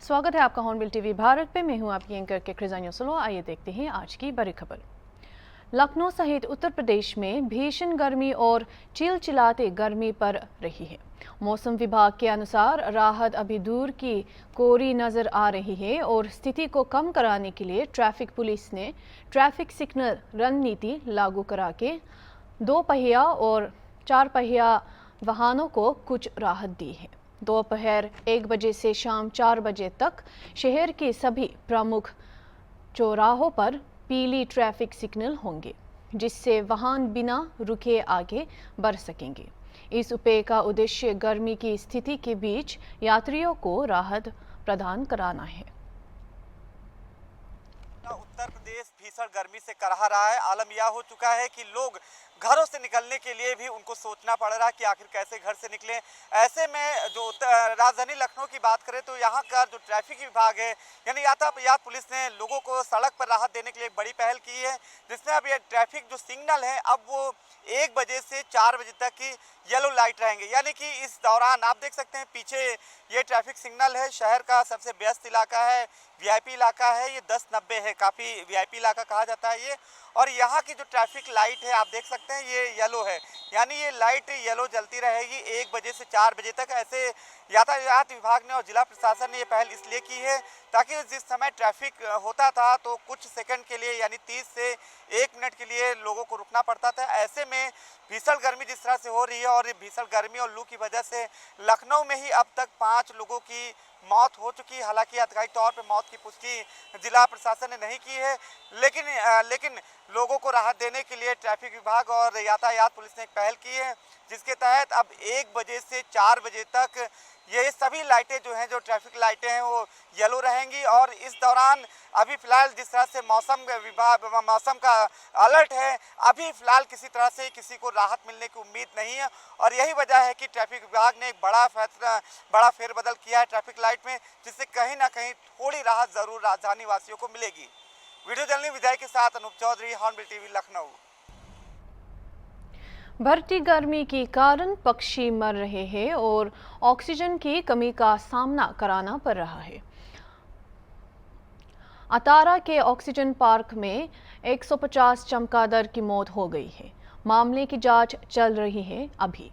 स्वागत है आपका हॉर्नबिल टीवी भारत पे। मैं हूं आपकी एंकर के खजानियों सुलो। आइए देखते हैं आज की बड़ी खबर। लखनऊ सहित उत्तर प्रदेश में भीषण गर्मी और चिलचिलाते गर्मी पड़ रही है। मौसम विभाग के अनुसार राहत अभी दूर की कोरी नजर आ रही है और स्थिति को कम कराने के लिए ट्रैफिक पुलिस ने ट्रैफिक सिग्नल रणनीति लागू करा के 2 पहिया और 4 पहिया वाहनों को कुछ राहत दी है। दोपहर 1 बजे से शाम 4 बजे तक शहर के सभी प्रमुख चौराहों पर पीली ट्रैफिक सिग्नल होंगे, जिससे वाहन बिना रुके आगे बढ़ सकेंगे। इस उपाय का उद्देश्य गर्मी की स्थिति के बीच यात्रियों को राहत प्रदान कराना है। उत्तर प्रदेश भीषण गर्मी से कराह रहा है। आलम यह हो चुका है कि लोग घरों से निकलने के लिए भी उनको सोचना पड़ रहा है कि आखिर कैसे घर से निकलें। ऐसे में जो राजधानी लखनऊ की बात करें तो यहाँ का जो ट्रैफिक विभाग है यानी यातायात पुलिस ने लोगों को सड़क पर राहत देने के लिए एक बड़ी पहल की है, जिसमें अब ये ट्रैफिक जो सिग्नल है अब वो 1 बजे से 4 बजे तक की येलो लाइट रहेंगे। यानी कि इस दौरान आप देख सकते हैं पीछे ये ट्रैफिक सिग्नल है। शहर का सबसे व्यस्त इलाका है, वीआईपी इलाका है, ये 10-90 है, काफ़ी वीआईपी इलाका कहा जाता है ये। और यहाँ की जो ट्रैफिक लाइट है आप देख सकते हैं ये येलो है, यानी ये लाइट येलो जलती रहेगी 1 बजे से 4 बजे तक। ऐसे यातायात विभाग ने और जिला प्रशासन ने ये पहल इसलिए की है ताकि जिस समय ट्रैफिक होता था तो कुछ सेकंड के लिए यानी 30 से 1 मिनट के लिए लोगों को रुकना पड़ता था। ऐसे में भीषण गर्मी जिस तरह से हो रही है और भीषण गर्मी और लू की वजह से लखनऊ में ही अब तक 5 लोगों की मौत हो चुकी है। हालांकि आधिकारिक तौर पर मौत की पुष्टि जिला प्रशासन ने नहीं की है, लेकिन लोगों को राहत देने के लिए ट्रैफिक विभाग और यातायात पुलिस ने एक पहल की है, जिसके तहत अब 1 बजे से 4 बजे तक ये सभी लाइटें जो हैं, जो ट्रैफिक लाइटें हैं वो येलो रहेंगी। और इस दौरान अभी फिलहाल जिस तरह से मौसम का अलर्ट है, अभी फिलहाल किसी तरह से किसी को राहत मिलने की उम्मीद नहीं है। और यही वजह है कि ट्रैफिक विभाग ने एक बड़ा फेरबदल किया है ट्रैफिक लाइट में, जिससे कहीं ना कहीं थोड़ी राहत जरूर राजधानी वासियों को मिलेगी। वीडियो जर्नलिस्ट विजय के साथ अनूप चौधरी, हॉर्नबिल टीवी, लखनऊ। बढ़ती गर्मी के कारण पक्षी मर रहे हैं और ऑक्सीजन की कमी का सामना कराना पड़ रहा है। अतारा के ऑक्सीजन पार्क में 150 चमगादड़ की मौत हो गई है। मामले की जांच चल रही है। अभी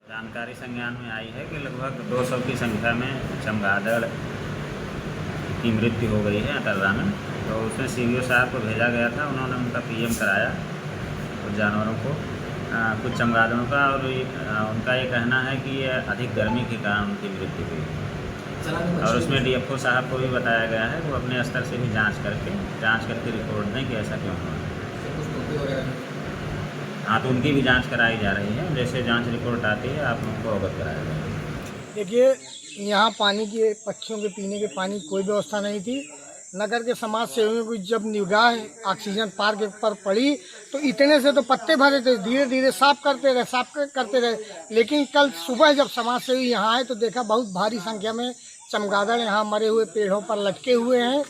जानकारी संज्ञान में आई है कि लगभग 200 की संख्या में चमगादड़ की मृत्यु हो गई है अतारा में। तो उसमें सीईओ साहब को भेजा गया था, उन्होंने उनका पीएम कराया कुछ जानवरों को, कुछ चमगादड़ों का। और उनका ये कहना है कि ये अधिक गर्मी के कारण उनकी मृत्यु हुई। और उसमें डीएफओ साहब को भी बताया गया है वो अपने स्तर से भी जांच करके रिपोर्ट दें कि ऐसा क्यों हुआ। हाँ, तो उनकी भी जांच कराई जा रही है। जैसे जांच रिपोर्ट आती है आप लोगों को अवगत कराया जाएगा। देखिए, यहाँ पानी के पक्षियों के पीने के पानी की कोई व्यवस्था नहीं थी। नगर के समाज सेवियों की जब निगाह ऑक्सीजन पार्क पर पड़ी तो इतने से तो पत्ते भरे थे, धीरे धीरे साफ करते रहे। लेकिन कल सुबह जब समाज सेवी यहाँ आए तो देखा बहुत भारी संख्या में चमगादड़ यहाँ मरे हुए पेड़ों पर लटके हुए हैं।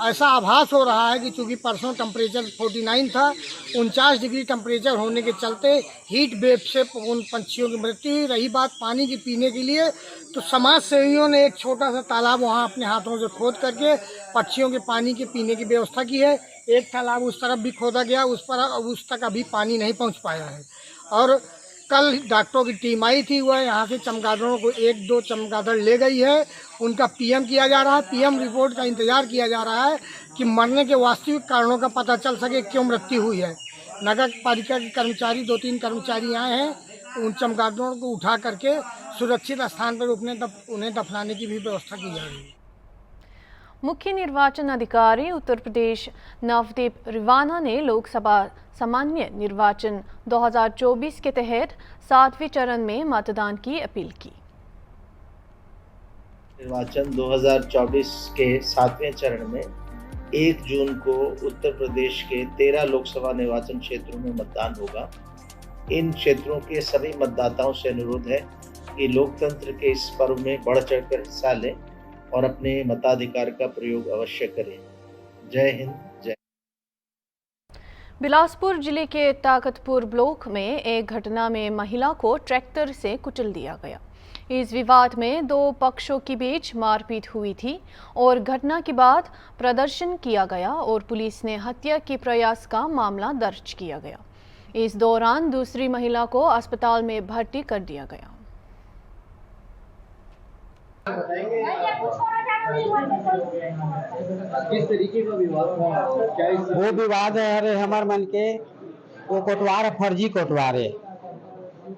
ऐसा आभास हो रहा है कि चूँकि परसों टेम्परेचर 49 था, 49 डिग्री टेम्परेचर होने के चलते हीट वेव से उन पंछियों की मृत्यु हुई। रही बात पानी की पीने के लिए, तो समाज सेवियों ने एक छोटा सा तालाब वहाँ अपने हाथों से खोद करके पक्षियों के पानी के पीने की व्यवस्था की है। एक तालाब उस तरफ भी खोदा गया, उस तक अभी पानी नहीं पहुँच पाया है। और कल डॉक्टरों की टीम आई थी, वह यहाँ से चमगादड़ों को 1-2 चमगादड़ ले गई है। उनका पीएम किया जा रहा है, पीएम रिपोर्ट का इंतजार किया जा रहा है कि मरने के वास्तविक कारणों का पता चल सके, क्यों मृत्यु हुई है। नगर पालिका के कर्मचारी 2-3 कर्मचारी आए हैं, उन चमगादड़ों को उठा करके सुरक्षित स्थान पर उन्हें दफनाने की भी व्यवस्था की जा रही है। मुख्य निर्वाचन अधिकारी उत्तर प्रदेश नवदीप रिवाना ने लोकसभा सामान्य निर्वाचन 2024 के तहत 7वें चरण में मतदान की अपील की। निर्वाचन 2024 के 7वें चरण में 1 जून को उत्तर प्रदेश के 13 लोकसभा निर्वाचन क्षेत्रों में मतदान होगा। इन क्षेत्रों के सभी मतदाताओं से अनुरोध है कि लोकतंत्र के इस पर्व में बढ़ चढ़कर हिस्सा लें और अपने मताधिकार का प्रयोग अवश्य करें। जय हिंद, जय। बिलासपुर जिले के ताकतपुर ब्लॉक में एक घटना में महिला को ट्रैक्टर से कुचल दिया गया। इस विवाद में दो पक्षों के बीच मारपीट हुई थी और घटना के बाद प्रदर्शन किया गया और पुलिस ने हत्या के प्रयास का मामला दर्ज किया गया। इस दौरान दूसरी महिला को अस्पताल में भर्ती कर दिया गया। किस तरीके का विवाद था? क्या वो विवाद है? अरे हमार मन के वो कोटवार फर्जी कोटवार है,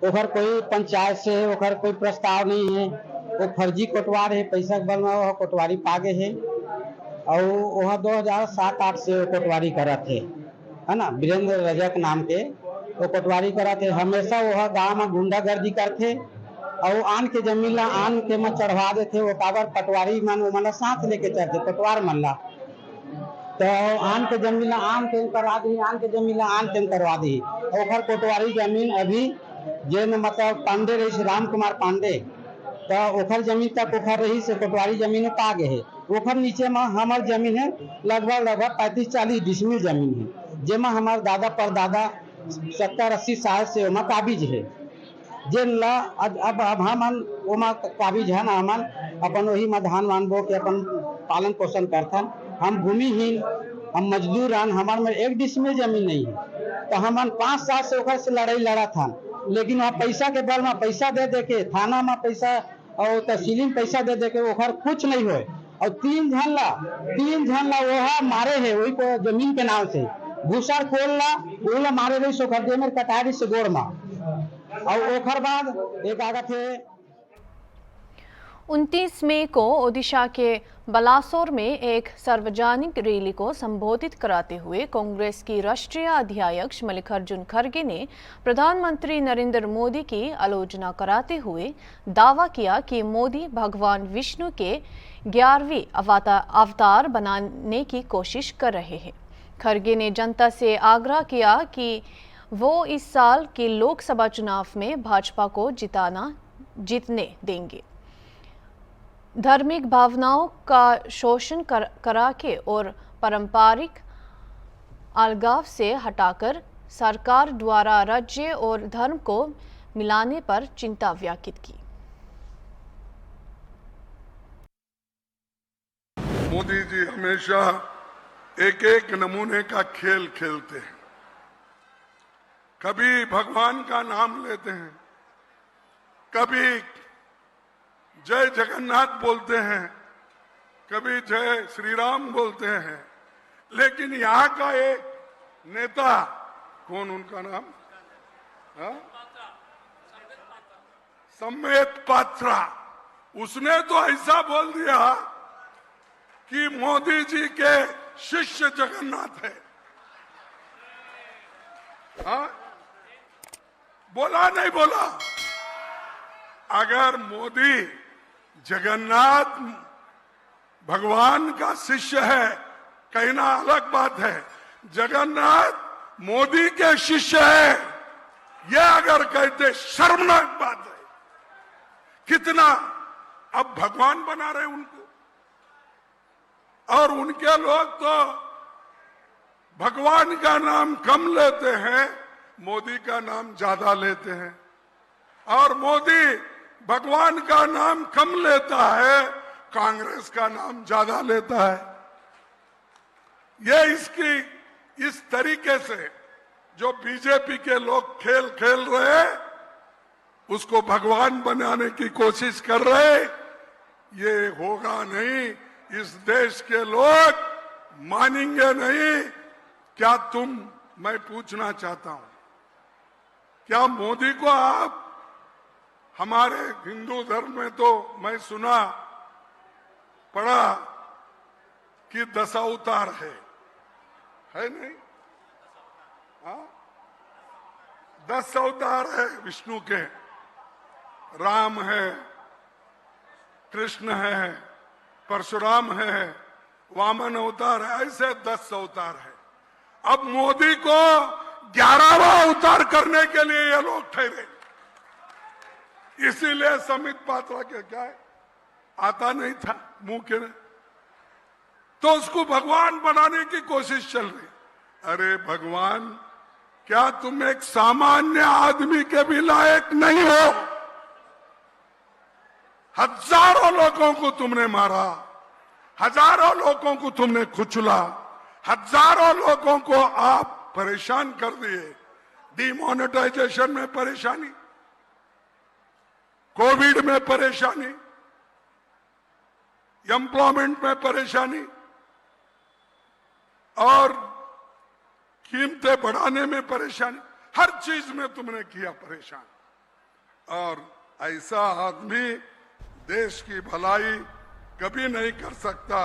ओकर कोई पंचायत से ओकर कोई प्रस्ताव नहीं है, वो फर्जी कोटवार है। पैसा के बल में वो कोटवारी पागे है और वहाँ 2007-8 से वो कोटवारी करा थे, है ना। वीरेंद्र रजक नाम के वो कोटवारी करा थे। हमेशा वह गांव में गुंडागर्दी करते और आन के जमीन ला आन के में चढ़वा देते। वो काबर पटवारी मन वो मतलब साथ लेके चढ़ते पटवार मन ला, तो आन के जमीन ला आन के करवा दी, आन के जमीन ला आन के करवा दी। ओखर कोटवारी जमीन अभी जे मतलब पांडे रही राम कुमार पांडे, तो ओखर जमीन तक ओखर रही से कोटवारी जमीन पा गए है। ओखर नीचे में हमार जमीन है लगभग 35-40 डिसमिल जमीन है, जेमा हमार दादा परदादा 70-80 साल से ओमा काबिज है। जेन ला अब हमन ओमा काबिज है ना, हमन अपन वही में धान वान बो के अपन पालन पोषण करथन। हम भूमिहीन, हम मजदूर हन, हमार में 1 डिसमिल जमीन नहीं है। तो हमन 5 साल से ओकर से लड़ाई लड़ा था, लेकिन वहाँ पैसा के बल में पैसा दे के थाना में पैसा और तहसील में पैसा दे के ओकर कुछ नहीं हुए। और 3 झन ला वह मारे है वही को जमीन के नाम से भूसा कोल ला मारे रही सो खर्चे में कटारी से गोड़ में। और ओखर बाद एक आगत है 29 मई को ओडिशा के बालासोर में एक सार्वजनिक रैली को संबोधित कराते हुए कांग्रेस की राष्ट्रीय अध्यक्ष मल्लिकार्जुन खड़गे ने प्रधानमंत्री नरेंद्र मोदी की आलोचना कराते हुए दावा किया कि मोदी भगवान विष्णु के 11वीं अवतार बनाने की कोशिश कर रहे हैं। खड़गे ने जनता से आग्रह किया कि वो इस साल के लोकसभा चुनाव में भाजपा को जीतने देंगे। धार्मिक भावनाओं का शोषण करा के और पारंपरिक अलगाव से हटाकर सरकार द्वारा राज्य और धर्म को मिलाने पर चिंता व्यक्त की। मोदी जी हमेशा एक नमूने का खेल खेलते हैं। कभी भगवान का नाम लेते हैं, कभी जय जगन्नाथ बोलते हैं, कभी जय श्री राम बोलते हैं। लेकिन यहाँ का एक नेता, कौन उनका नाम, संबित पात्रा, उसने तो ऐसा बोल दिया कि मोदी जी के शिष्य जगन्नाथ है। हाँ, बोला नहीं बोला? अगर मोदी जगन्नाथ भगवान का शिष्य है, कहना अलग बात है। जगन्नाथ मोदी के शिष्य है, यह अगर कहते शर्मनाक बात है। कितना अब भगवान बना रहे उनको, और उनके लोग तो भगवान का नाम कम लेते हैं, मोदी का नाम ज्यादा लेते हैं। और मोदी भगवान का नाम कम लेता है, कांग्रेस का नाम ज्यादा लेता है। ये इस तरीके से जो बीजेपी के लोग खेल खेल रहे, उसको भगवान बनाने की कोशिश कर रहे, ये होगा नहीं। इस देश के लोग मानेंगे नहीं। क्या मैं पूछना चाहता हूं, क्या मोदी को आप, हमारे हिंदू धर्म में तो मैं सुना पढ़ा कि 10 अवतार है नहीं? हाँ, 10 अवतार है विष्णु के। राम है, कृष्ण है, परशुराम है, वामन अवतार है, ऐसे 10 अवतार है। अब मोदी को 11वां अवतार करने के लिए ये लोग ठहरे। इसीलिए संबित पात्रा के क्या है, आता नहीं था मुंह के, तो उसको भगवान बनाने की कोशिश चल रही। अरे भगवान, क्या तुम एक सामान्य आदमी के भी लायक नहीं हो? हजारों लोगों को तुमने मारा, हजारों लोगों को तुमने कुचला, हजारों लोगों को आप परेशान कर दिए। डिमोनेटाइजेशन में परेशानी, कोविड में परेशानी, एम्प्लॉयमेंट में परेशानी और कीमतें बढ़ाने में परेशानी, हर चीज में तुमने किया परेशान। और ऐसा आदमी देश की भलाई कभी नहीं कर सकता।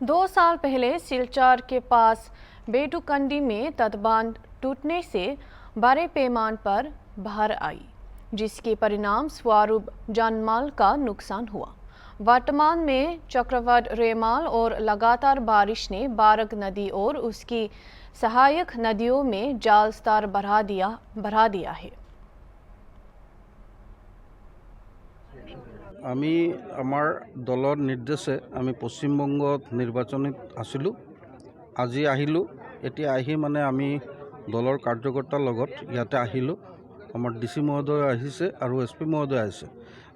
2 साल पहले सिलचर के पास बेटुकंडी में तटबंध टूटने से बड़े पैमाने पर बाढ़ आई, जिसके परिणाम स्वरूप जानमाल का नुकसान हुआ। वर्तमान में चक्रवात रेमाल और लगातार बारिश ने बारक नदी और उसकी सहायक नदियों में जल स्तर बढ़ा दिया है। আমি আমাৰ দলৰ নিৰ্দেশে আমি পশ্চিমবংগত নিৰ্বাচনীত আছিলোঁ। আজি আহিলোঁ। এতিয়া আহি মানে আমি দলৰ কাৰ্যকৰ্তাৰ লগত ইয়াতে আহিলোঁ। আমাৰ ডিচি মহোদয় আহিছে আৰু SP মহোদয় আহিছে।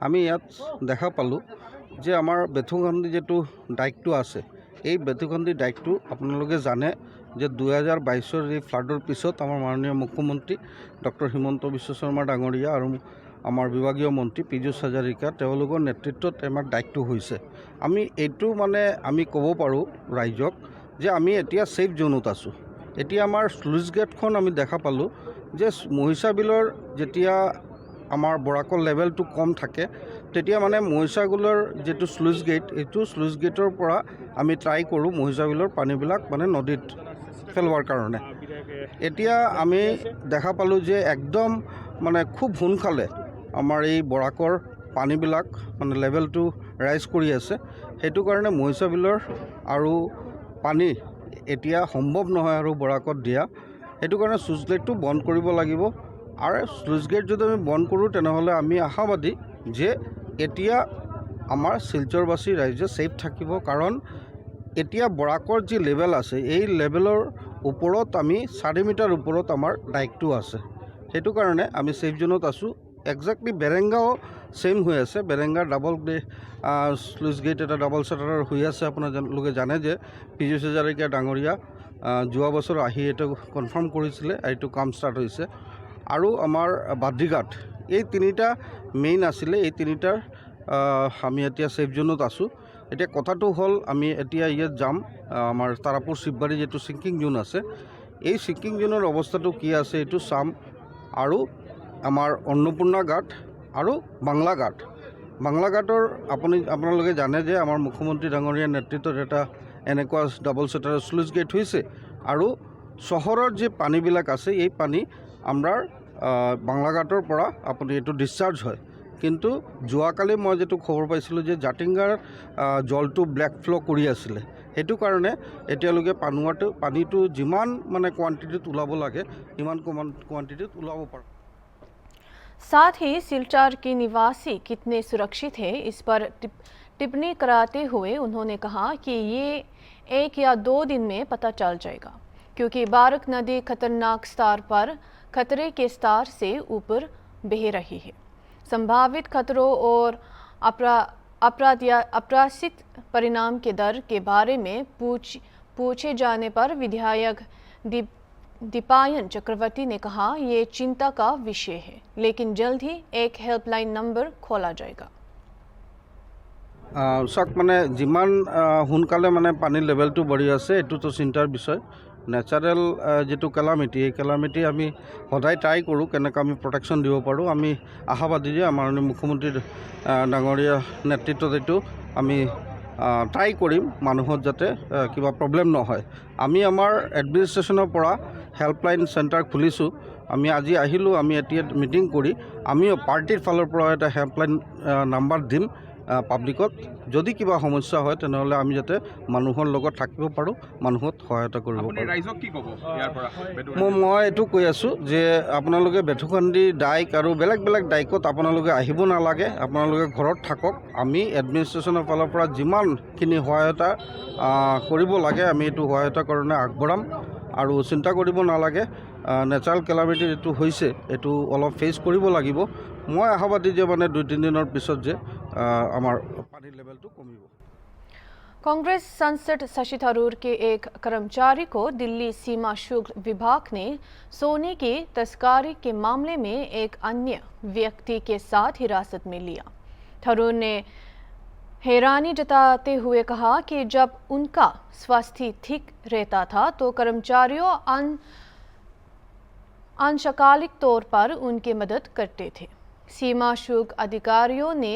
আমি ইয়াত দেখা পালোঁ যে আমাৰ বেথুকান্দি যিটো ডাইকটো আছে, এই বেথুকান্দি ডাইকটো আপোনালোকে জানে যে 2022 এই ফ্লাডৰ পিছত আমাৰ মাননীয় মুখ্যমন্ত্ৰী ডক্টৰ হিমন্ত বিশ্ব শৰ্মা ডাঙৰীয়া আৰু আমাৰ বিভাগীয় মন্ত্ৰী পীযুষ হাজাৰিকা তেওঁলোকৰ নেতৃত্বত আমাৰ ডাইকটো হৈছে। আমি এইটো মানে আমি ক'ব পাৰোঁ ৰাইজক যে আমি এতিয়া ছেফ জোনত আছোঁ। এতিয়া আমাৰ স্লুইচ গেটখন আমি দেখা পালোঁ যে মহিষা বিলৰ যেতিয়া আমাৰ বৰাকৰ লেভেলটো কম থাকে তেতিয়া মানে মহিষা বিলৰ যিটো স্লুইচ গেট, এইটো স্লুইচ গেটৰ পৰা আমি ট্ৰাই কৰোঁ মহিষা বিলৰ পানীবিলাক মানে নদীত পেলোৱাৰ কাৰণে। এতিয়া আমি দেখা পালোঁ যে একদম মানে খুব সোনকালে আমাৰ এই বৰাকৰ পানীবিলাক মানে লেভেলটো ৰাইজ কৰি আছে। সেইটো কাৰণে মহিষা বিলৰ আৰু পানী এতিয়া সম্ভৱ নহয় আৰু বৰাকত দিয়া। সেইটো কাৰণে স্লুইচ গেটটো বন্ধ কৰিব লাগিব। আৰু স্লুইচ গেট যদি আমি বন্ধ কৰোঁ তেনেহ'লে আমি আশাবাদী যে এতিয়া আমাৰ শিলচৰবাসী ৰাইজে ছেফ থাকিব। কাৰণ এতিয়া বৰাকৰ যি লেভেল আছে এই লেভেলৰ ওপৰত আমি 4 মিটাৰ ওপৰত আমাৰ ডাইকটো আছে। সেইটো কাৰণে আমি ছেফ জোনত আছোঁ। একজেক্টলি বেৰেংগাও ছেইম হৈ আছে। বেৰেংগাৰ ডাবল স্লুইচ গেট এটা ডাবল শ্বাটাৰৰ হৈ আছে। আপোনালোকে জানে যে পীযুষ হাজাৰিকা ডাঙৰীয়া যোৱা বছৰ আহি এইটো কনফাৰ্ম কৰিছিলে, এইটো কাম ষ্টাৰ্ট হৈছে। আৰু আমাৰ বাদ্ৰীঘাট, এই 3টা মেইন আছিলে। এই 3টাৰ আমি এতিয়া ছেফ জোনত আছোঁ। এতিয়া কথাটো হ'ল আমি এতিয়া ইয়াত যাম আমাৰ তাৰাপুৰ শিৱবাৰী যিটো ছিংকিং জোন আছে, এই ছিংকিং জোনৰ অৱস্থাটো কি আছে এইটো চাম। আৰু আমাৰ অন্নপূৰ্ণা ঘাট আৰু বাংলা ঘাট, আপোনালোকে জানে যে আমাৰ মুখ্যমন্ত্ৰী ডাঙৰীয়াৰ নেতৃত্বত এটা এনেকুৱা ডাবল শ্বাটাৰৰ স্লুইচ গেট হৈছে। আৰু চহৰৰ যি পানীবিলাক আছে এই পানী আমাৰ বাংলা ঘাটৰ পৰা আপুনি এইটো ডিছচাৰ্জ হয়। কিন্তু যোৱাকালি মই যিটো খবৰ পাইছিলোঁ যে জাতিংগাৰ জলটো ব্লেক ফ্ল' কৰি আছিলে। সেইটো কাৰণে এতিয়ালৈকে পানীটো যিমান মানে কোৱান্টিটিত ওলাব লাগে সিমান কোৱান্টিটিত ওলাব পাৰে। साथ ही सिलचर के निवासी कितने सुरक्षित हैं इस पर टिप्पणी कराते हुए उन्होंने कहा कि ये 1 या 2 दिन में पता चल जाएगा, क्योंकि बारक नदी खतरनाक स्तर पर खतरे के स्तर से ऊपर बह रही है। संभावित खतरों और अप्रत्याशित परिणाम के दर के बारे में पूछे जाने पर विधायक दीपायन चक्रवर्ती ने कहा, ये चिंता का विषय है, लेकिन जल्द ही एक हेल्पलाइन नंबर खोला जाएगा। চাওক মানে যিমান সোনকালে মানে পানীৰ লেভেলটো বাঢ়ি আছে এইটোতো চিন্তাৰ বিষয়। নেচাৰেল যিটো কেলামিটি, এই কেলামিটি আমি সদায় ট্ৰাই কৰোঁ কেনেকৈ আমি প্ৰটেকশ্যন দিব পাৰোঁ। আমি আশাবাদী যে আমাৰ মুখ্যমন্ত্ৰী ডাঙৰীয়া নেতৃত্বত এইটো আমি ট্ৰাই কৰিম মানুহৰ যাতে কিবা প্ৰব্লেম নহয়। আমি আমাৰ এডমিনিষ্ট্ৰেশ্যনৰ পৰা হেল্পলাইন চেণ্টাৰ খুলিছোঁ। আমি আজি আহিলোঁ, আমি এতিয়া মিটিং কৰি আমিও পাৰ্টিৰ ফালৰ পৰা এটা হেল্পলাইন নাম্বাৰ দিম পাব্লিকত। যদি কিবা সমস্যা হয় তেনেহ'লে আমি যাতে মানুহৰ লগত থাকিব পাৰোঁ, মানুহক সহায়তা কৰিব পাৰোঁ। মই এইটো কৈ আছোঁ যে আপোনালোকে বেথুকান্দি ডাইক আৰু বেলেগ বেলেগ ডাইকত আপোনালোকে আহিব নালাগে, আপোনালোকে ঘৰত থাকক। আমি এডমিনিষ্ট্ৰেশ্যনৰ ফালৰ পৰা যিমানখিনি সহায়তা কৰিব লাগে আমি এইটো সহায়তাৰ কাৰণে আগবঢ়াম। আৰু চিন্তা কৰিব নালাগে। নেচাৰেল কেলামিটি যিটো হৈছে এইটো অলপ ফেচ কৰিব লাগিব। মই আশাবাদী যে মানে 2-3 দিনৰ পিছত যে আমাৰ পানীৰ লেভেলটো কমিব। कांग्रेस सांसद शशि थरूर के एक कर्मचारी को दिल्ली सीमा शुल्क विभाग ने सोने की तस्करी के मामले में एक अन्य व्यक्ति के साथ हिरासत में लिया। थरूर ने हैरानी जताते हुए कहा कि जब उनका स्वास्थ्य ठीक रहता था तो कर्मचारियों अंशकालिक तौर पर उनकी मदद करते थे। सीमा शुल्क अधिकारियों ने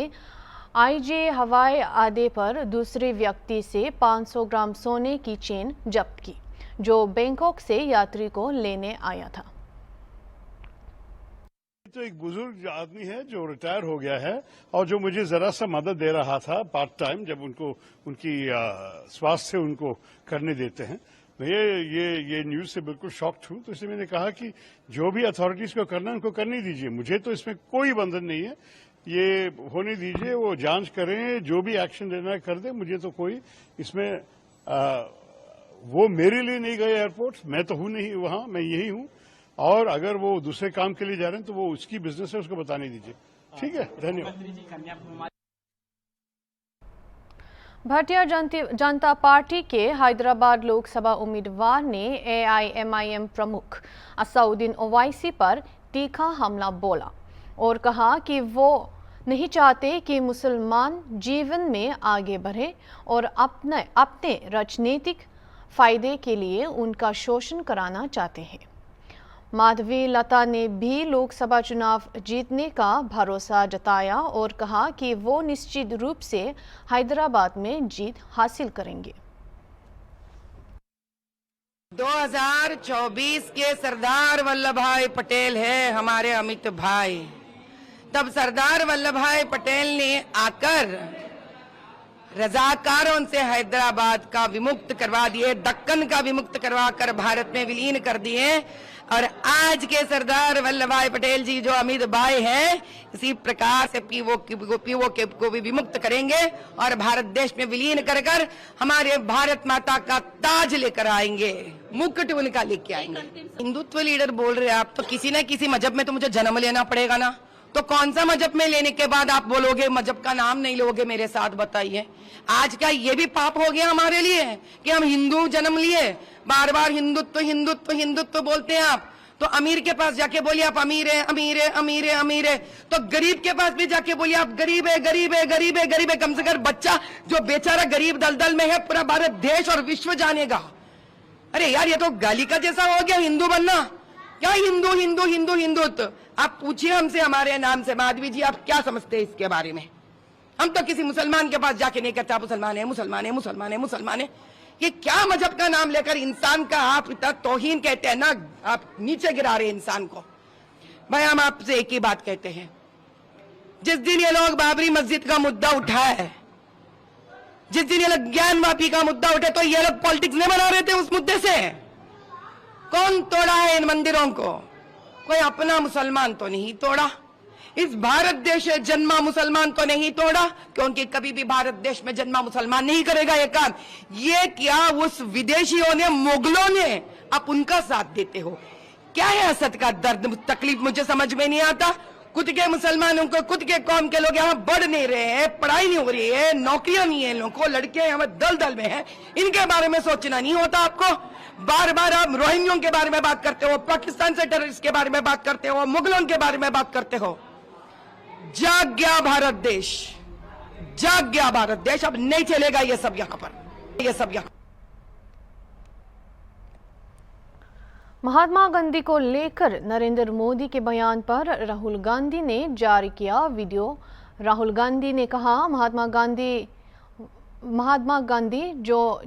आईजे हवाई अड्डे पर दूसरे व्यक्ति से 500 ग्राम सोने की चेन जब्त की, जो बैंकॉक से यात्री को लेने आया था। तो एक बुजुर्ग आदमी है जो रिटायर हो गया है और जो मुझे जरा सा मदद दे रहा था पार्ट टाइम, जब उनको उनकी स्वास्थ्य उनको करने देते हैं। ये न्यूज से बिल्कुल शॉक्ड हूं, तो इसलिए मैंने कहा कि जो भी अथॉरिटीज को करना है उनको करने दीजिए, मुझे तो इसमें कोई बंधन नहीं है, ये होने दीजिए, वो जांच करें, जो भी एक्शन लेना है कर दे, मुझे तो कोई इसमें वो मेरे लिए नहीं गए एयरपोर्ट, मैं तो हूं नहीं वहां, मैं यही हूं, और अगर वो दूसरे काम के लिए जा रहे हैं तो वो उसकी बिजनेस है, उसको बताने दीजिए। ठीक है, धन्यवाद। भारतीय जनता पार्टी के हैदराबाद लोकसभा उम्मीदवार ने AIMIM प्रमुख असउद्दीन ओवैसी पर तीखा हमला बोला और कहा कि वो नहीं चाहते कि मुसलमान जीवन में आगे बढ़े और अपने राजनीतिक फायदे के लिए उनका शोषण कराना चाहते हैं। माधवी लता ने भी लोकसभा चुनाव जीतने का भरोसा जताया और कहा कि वो निश्चित रूप से हैदराबाद में जीत हासिल करेंगे। 2024 के सरदार वल्लभ भाई पटेल है हमारे अमित भाई। तब सरदार वल्लभ भाई पटेल ने आकर रजाकारों से हैदराबाद का विमुक्त करवा दिए, दक्कन का विमुक्त करवा कर भारत में विलीन कर दिए, और आज के सरदार वल्लभ भाई पटेल जी जो अमित भाई हैं, इसी प्रकार से पीओ को भी विमुक्त करेंगे और भारत देश में विलीन कर कर हमारे भारत माता का ताज लेकर आएंगे, मुकुट उनका लेके आएंगे। हिंदुत्व लीडर बोल रहे हैं आप, तो किसी न किसी मजहब में तो मुझे जन्म लेना पड़ेगा ना, तो कौन सा मजहब में लेने के बाद आप बोलोगे मजहब का नाम नहीं लोगे मेरे साथ, बताइए। आज का ये भी पाप हो गया हमारे लिए कि हम हिंदू जन्म लिए, बार बार हिंदुत्व हिंदुत्व हिंदुत्व बोलते हैं आप। तो अमीर के पास जाके बोलिए आप अमीर है, अमीर है, अमीर है, अमीर है, तो गरीब के पास भी जाके बोलिए आप गरीब है, गरीब है, गरीब है, गरीब है। कम से कम बच्चा जो बेचारा गरीब दलदल में है पूरा भारत देश और विश्व जानेगा। अरे यार ये तो गाली का जैसा हो गया हिंदू बनना। क्या हिंदू हिंदू हिंदू हिंदुत्व? आप पूछिए हमसे हमारे नाम से, माधवी जी आप क्या समझते हैं इसके बारे में? हम तो किसी मुसलमान के पास जाके नहीं कहते मुसलमान है, मुसलमान है, मुसलमान है, मुसलमान है। ये क्या मजहब का नाम लेकर इंसान का आप इतना तौहीन कहते हैं ना, आप नीचे गिरा रहे इंसान को। भाई हम आपसे एक ही बात कहते हैं, जिस दिन ये लोग बाबरी मस्जिद का मुद्दा उठाए, जिस दिन ये लोग ज्ञान वापी का मुद्दा उठे, तो ये लोग पॉलिटिक्स नहीं बना रहे थे उस मुद्दे से। कौन तोड़ा है इन मंदिरों को? कोई अपना मुसलमान तो नहीं तोड़ा, इस भारत देश में जन्मा मुसलमान तो नहीं तोड़ा, क्योंकि कभी भी भारत देश में जन्मा मुसलमान नहीं करेगा ये काम। ये क्या उस विदेशियों ने, मुगलों ने, आप उनका साथ देते हो? क्या है असद का दर्द, तकलीफ मुझे समझ में नहीं आता। खुद के मुसलमानों को, खुद के कौम के लोग यहाँ बढ़ नहीं रहे हैं, पढ़ाई नहीं हो रही है, नौकरियां नहीं है लोगों को, लड़के यहाँ दल में हैं, इनके बारे में सोचना नहीं होता आपको? बार बार आप रोहिंग्यों के बारे में बात करते हो, पाकिस्तान से टेररिस्ट के बारे में बात करते हो, मुगलों के बारे में बात करते हो। जाग गया भारत देश, जाग गया भारत देश। अब नहीं चलेगा ये सब यहाँ पर, ये सब यहाँ। महात्मा गांधी को लेकर नरेंद्र मोदी के बयान पर राहुल गांधी ने जारी किया वीडियो। राहुल गांधी ने कहा महात्मा गांधी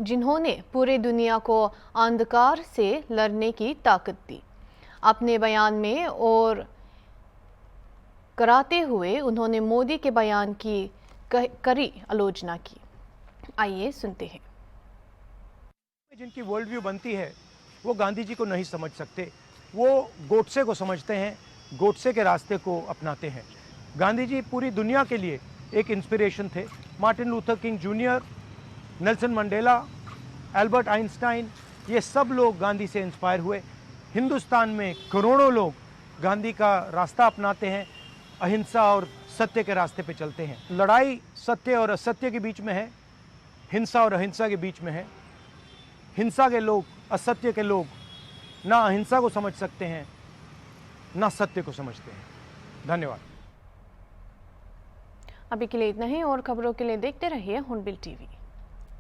जिन्होंने पूरे दुनिया को अंधकार से लड़ने की ताकत दी। अपने बयान में और कराते हुए उन्होंने मोदी के बयान की कड़ी आलोचना की। आइए सुनते हैं। जिनकी वर्ल्ड व्यू बनती है वो गांधी जी को नहीं समझ सकते, वो गोडसे को समझते हैं, गोडसे के रास्ते को अपनाते हैं। गांधी जी पूरी दुनिया के लिए एक इंस्पिरेशन थे। Martin Luther king junior, Nelson Mandela, Albert Einstein, ये सब लोग गांधी से इंस्पायर हुए। हिंदुस्तान में करोड़ों लोग गांधी का रास्ता अपनाते हैं। अहिंसा और सत्य के रास्ते पे चलते हैं। लड़ाई सत्य और असत्य के बीच में है, हिंसा और अहिंसा के बीच में है। हिंसा के लोग, असत्य के लोग ना अहिंसा को समझ सकते हैं ना सत्य को समझते हैं। धन्यवाद। अभी के लिए इतना ही और खबरों के लिए देखते रहिए हॉर्नबिल टीवी।